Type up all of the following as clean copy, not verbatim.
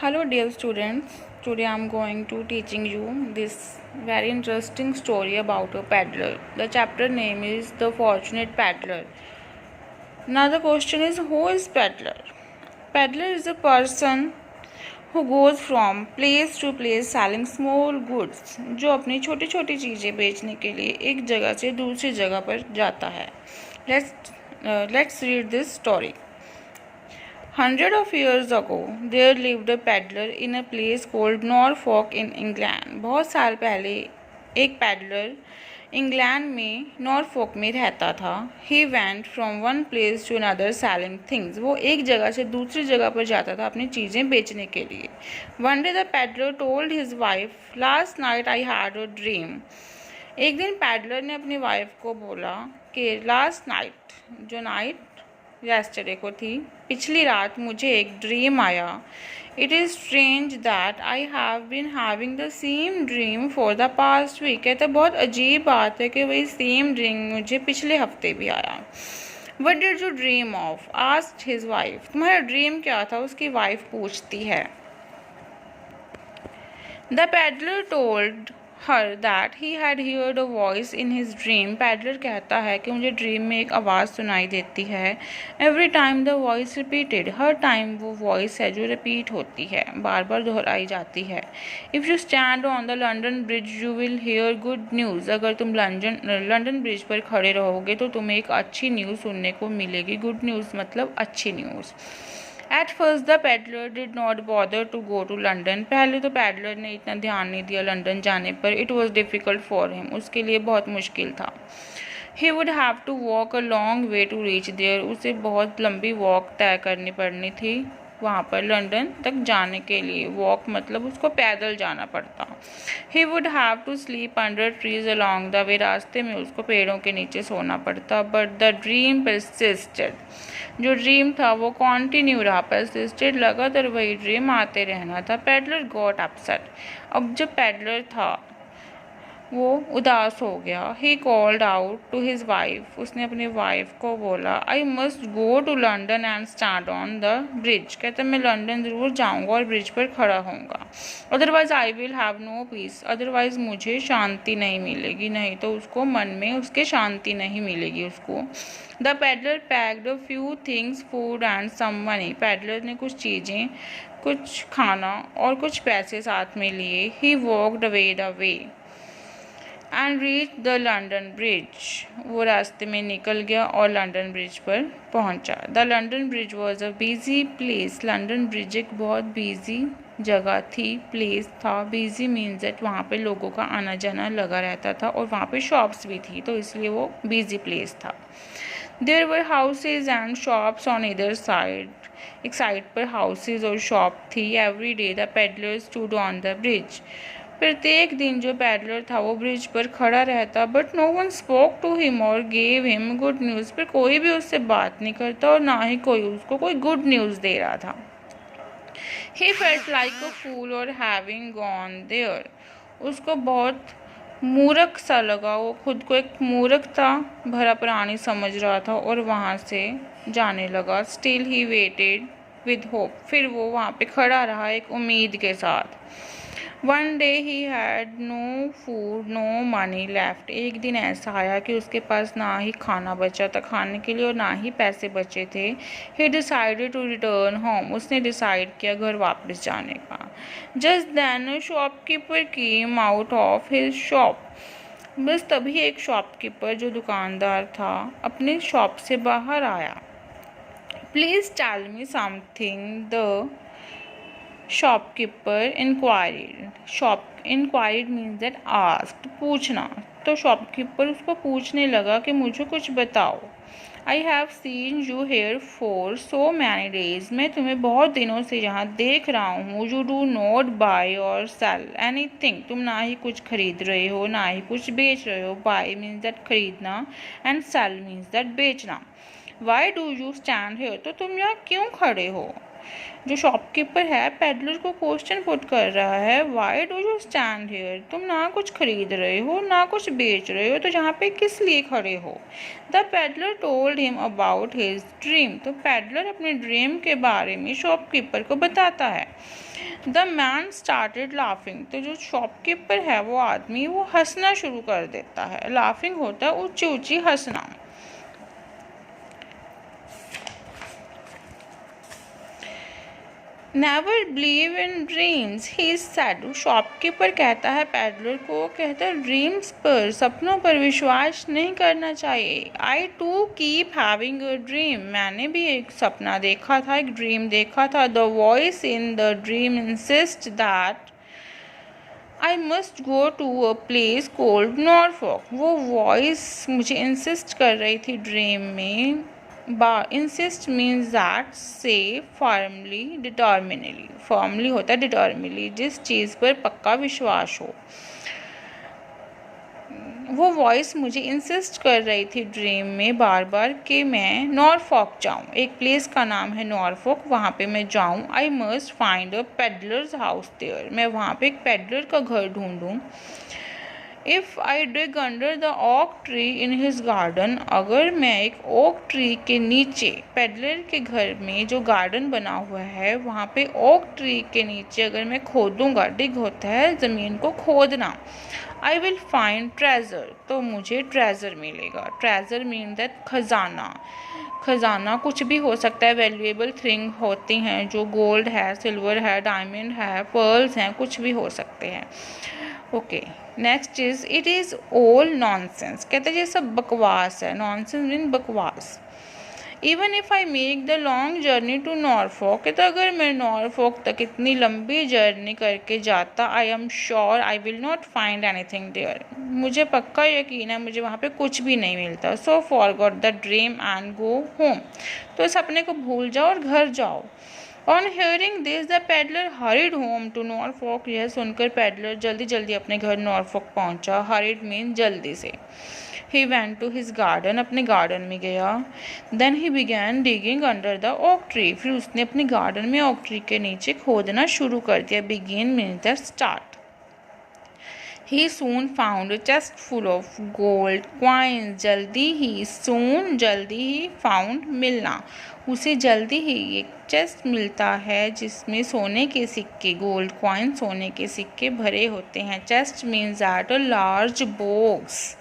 Hello dear students, today I am going to teaching you this very interesting story about a paddler. The chapter name is The Fortunate Paddler. Now the question is, who is paddler? Paddler is a person who goes from place to place selling small goods, जो अपनी छोटी छोटी चीज़ें बेचने के लिए एक जगह से दूसरी जगह पर जाता है. Let's read this story. Hundreds of years ago, there lived a peddler in a place called Norfolk in England. बहुत साल पहले एक पैडलर इंग्लैंड में नॉरफॉक में रहता था. He went from one place to another selling things. वो एक जगह से दूसरी जगह पर जाता था अपनी चीज़ें बेचने के लिए. One day the peddler told his wife, "Last night I had a dream." एक दिन पैडलर ने अपनी वाइफ को बोला कि लास्ट नाइट, जो नाइट येस्टरडे को थी, पिछली रात मुझे एक ड्रीम आया. It is strange that I have been having the same dream for the past week. कहते बहुत अजीब बात है कि वही सेम ड्रीम मुझे पिछले हफ्ते भी आया. What did you dream of? Asked his wife. तुम्हारा ड्रीम क्या था? उसकी वाइफ पूछती है. The peddler told her that he had heard a voice in his dream. Peddler कहता है कि मुझे ड्रीम में एक आवाज़ सुनाई देती है. Every time the voice repeated. Her time वो वॉइस है जो रिपीट होती है, बार बार दोहराई जाती है. If you stand on the London Bridge you will hear good news. अगर तुम लंदन ब्रिज पर खड़े रहोगे तो तुम्हें एक अच्छी न्यूज़ सुनने को मिलेगी. गुड न्यूज़ मतलब अच्छी news. At first the peddler did not bother to go to London. पहले तो पैडलर ने इतना ध्यान नहीं दिया लंदन जाने पर. It was difficult for him. उसके लिए बहुत मुश्किल था. He would have to walk a long way to reach there. उसे बहुत लंबी वॉक तय करनी पड़नी थी वहाँ पर लंदन तक जाने के लिए. वॉक मतलब उसको पैदल जाना पड़ता. He would have to sleep under trees along the way. रास्ते में उसको पेड़ों के नीचे सोना पड़ता. But the dream persisted. जो ड्रीम था वो कॉन्टिन्यू रहा. persisted लगातार वही ड्रीम आते रहना था. Pedlar got upset. अब जब पैडलर था वो उदास हो गया. He called out to his wife. उसने अपनी वाइफ को बोला, I must go to London and stand on the bridge. कहते मैं लंदन ज़रूर जाऊंगा और ब्रिज पर खड़ा होऊंगा. Otherwise I will have no peace. Otherwise मुझे शांति नहीं मिलेगी. नहीं तो उसको मन में उसके शांति नहीं मिलेगी उसको. The pedlar packed a few things, food and some money. Pedlar ने कुछ चीज़ें, कुछ खाना और कुछ पैसे साथ में लिए. He walked away the way and reach the London bridge. वो रास्ते में निकल गया और लंदन ब्रिज पर पहुंचा. The London bridge was a busy place. London bridge एक बहुत बिजी जगह थी. प्लेस था. बिजी मीन्स दैट वहाँ पे लोगों का आना जाना लगा रहता था और वहाँ पे शॉप्स भी थी, तो इसलिए वो बिजी प्लेस था. There were houses and shops on either side. एक साइड पर हाउसेज और शॉप थी. Every day the pedlar stood on the bridge. प्रत्येक दिन जो पैडलर था वो ब्रिज पर खड़ा रहता. But no one spoke to him or gave him good news. पर कोई भी उससे बात नहीं करता और ना ही कोई उसको कोई गुड न्यूज़ दे रहा था. ही फेल्ट लाइक अ फूल और हैविंग गॉन देयर. उसको बहुत मूर्ख सा लगा. वो खुद को एक मूर्ख था, भरा प्राणी समझ रहा था और वहाँ से जाने लगा. Still he waited with hope. फिर वो वहाँ पे खड़ा रहा एक उम्मीद के साथ. One day he had no food no money left. एक दिन ऐसा आया कि उसके पास ना ही खाना बचा था खाने के लिए और ना ही पैसे बचे थे. He decided to return home. उसने डिसाइड किया घर वापस जाने का. Just then shopkeeper came out of his shop. बस तभी एक शॉपकीपर जो दुकानदार था अपने शॉप से बाहर आया. Please tell me something. The shopkeeper inquired means that asked, पूछना. तो शॉपकीपर उसको पूछने लगा कि मुझे कुछ बताओ. I have seen you here for so many days. मैं तुम्हें बहुत दिनों से यहाँ देख रहा हूँ. यू डू नॉट बाय और सेल एनीथिंग. तुम ना ही कुछ खरीद रहे हो ना ही कुछ बेच रहे हो. बाय मीन्स दैट खरीदना एंड सेल मीन्स दैट बेचना. Why do you stand hair. तो तुम यहाँ क्यों खड़े हो? जो शॉपकीपर है पेडलर को क्वेश्चन पुट कर रहा है, why do you stand here, तुम ना कुछ खरीद रहे हो ना कुछ बेच रहे हो, तो यहाँ पे किस लिए खड़े हो। The peddler told him about his dream, तो पेडलर अपने ड्रीम के बारे में शॉपकीपर को बताता है। द मैन स्टार्टेड लाफिंग, तो जो शॉपकीपर है वो आदमी वो हंसना शुरू कर देता है। लाफिंग होता है ऊंची ऊंची हंसना। Never believe in dreams he said, shopkeeper कहता है पेडलर को, कहता है ड्रीम्स पर, सपनों पर विश्वास नहीं करना चाहिए। I too keep having a dream, मैंने भी एक सपना देखा था, एक ड्रीम देखा था। The voice in the dream insist that I must go to a place called Norfolk, वो वॉइस मुझे इंसिस्ट कर रही थी ड्रीम में। Insist means that say firmly determinedly, firmly होता है डिटर्मिनली, जिस चीज़ पर पक्का विश्वास हो। वो वॉइस मुझे इंसिस्ट कर रही थी ड्रीम में बार बार कि मैं नॉरफॉक जाऊँ, एक प्लेस का नाम है नॉरफॉक, वहाँ पे मैं जाऊँ। I must find a peddlers house there, मैं वहाँ पे एक पेडलर का घर ढूंढूँ। If I dig under the oak tree in his garden, अगर मैं एक ओक ट्री के नीचे, पेडलर के घर में जो गार्डन बना हुआ है वहाँ पे ओक ट्री के नीचे अगर मैं खोदूँगा, डिग होता है ज़मीन को खोदना, आई विल फाइंड ट्रेजर, तो मुझे ट्रेजर मिलेगा। ट्रेजर मीन दैट खजाना, खजाना कुछ भी हो सकता है, वैल्यूएबल थिंग होती हैं जो गोल्ड है, सिल्वर है, डायमंड है, पर्ल्स हैं, कुछ भी हो सकते हैं। Okay, next is it is all nonsense, कहते हैं ये सब बकवास है। नॉनसेंस मीन बकवास। Even if I make the long journey to Norfolk, तो अगर मैं नॉरफॉक तक इतनी लंबी जर्नी करके जाता, I am sure I will not find anything there, मुझे पक्का यकीन है मुझे वहाँ पे कुछ भी नहीं मिलता। So forgot the dream and go home, तो सपने को भूल जाओ और घर जाओ। On hearing this the peddler hurried home to Norfolk, यह सुनकर पेडलर जल्दी जल्दी अपने घर नॉरफॉक पहुँचा। हरिड मीन जल्दी से। He went to his garden, अपने गार्डन में गया। Then he began digging under the oak tree, फिर उसने अपने गार्डन में ओक ट्री के नीचे खोदना शुरू कर दिया। Begin means the start. He soon found a chest full of gold coins, जल्दी ही found मिलना, उसे जल्दी ही एक चेस्ट मिलता है जिसमें सोने के सिक्के, गोल्ड कॉइन सोने के सिक्के भरे होते हैं। Chest means that a large box.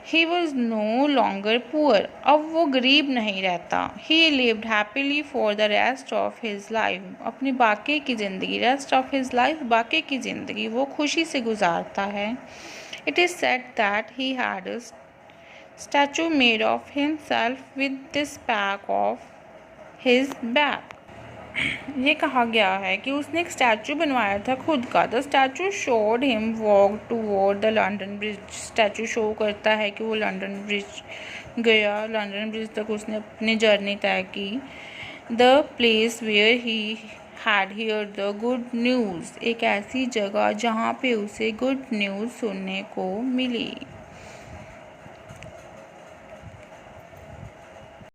He was no longer poor, अब वो गरीब नहीं रहता। He lived happily for the rest of his life, अपनी बाकी की ज़िंदगी, rest of his life बाकी की ज़िंदगी वो खुशी से गुजारता है। It is said that he had a statue made of himself with this back of his back, ये कहा गया है कि उसने एक स्टैचू बनवाया था खुद का। The statue showed him walk toward the London bridge, statue show करता है कि वो लंदन ब्रिज गया, लंदन ब्रिज तक उसने अपनी जर्नी तय की। The place where he had hear the good news, एक ऐसी जगह जहाँ पे उसे गुड न्यूज़ सुनने को मिली।